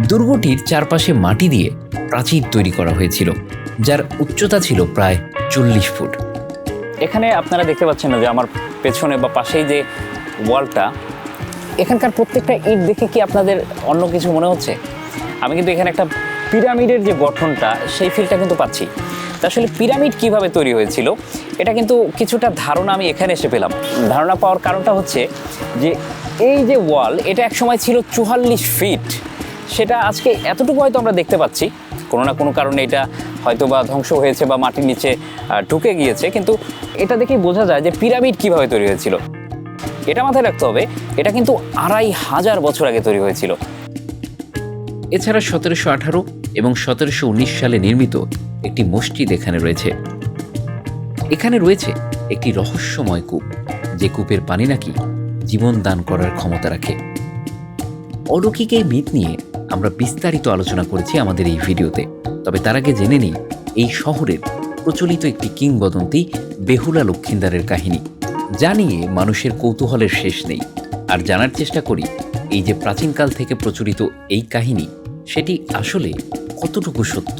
দুর্গটির চারপাশে মাটি দিয়ে প্রাচীর তৈরি করা হয়েছিল, যার উচ্চতা ছিল প্রায় 40 ফুট। এখানে আপনারা দেখতে পাচ্ছেন না যে আমার পেছনে বা পাশেই যে ওয়ালটা, এখানকার প্রত্যেকটা ইট দেখে কি আপনাদের অন্য কিছু মনে হচ্ছে? আমি কিন্তু এখানে একটা পিরামিডের যে গঠনটা সেই ফিলটা কিন্তু পাচ্ছি। তা আসলে পিরামিড কিভাবে তৈরি হয়েছিল এটা কিন্তু কিছুটা ধারণা আমি এখানে এসে পেলাম। ধারণা পাওয়ার কারণটা হচ্ছে যে এই যে ওয়াল, এটা একসময় ছিল 44 ফিট। সেটা আজকে এতটুকু হয়তো আমরা দেখতে পাচ্ছি, কোনো না কোনো কারণে এটা হয়তো বা ধ্বংস হয়েছে বা মাটির নিচে ঢুকে গিয়েছে, কিন্তু এটা দেখেই বোঝা যায় যে পিরামিড কিভাবে তৈরি হয়েছিল। এটা মাথায় রাখতে হবে, এটা কিন্তু 2500 বছর আগে তৈরি হয়েছিল। এছাড়া 1718 এবং 1719 সালে নির্মিত একটি মসজিদ এখানে রয়েছে। এখানে রয়েছে একটি রহস্যময় কূপ, যে কূপের পানি নাকি জীবন দান করার ক্ষমতা রাখে। অলৌকিক এই মিথ নিয়ে আমরা বিস্তারিত আলোচনা করেছি আমাদের এই ভিডিওতে। তবে তার আগে জেনে নিই এই শহরের প্রচলিত একটি কিংবদন্তি বেহুলা লক্ষিন্দারের কাহিনী, যা নিয়ে মানুষের কৌতূহলের শেষ নেই। আর জানার চেষ্টা করি এই যে প্রাচীনকাল থেকে প্রচলিত এই কাহিনী, সেটি আসলে কতটুকু সত্য।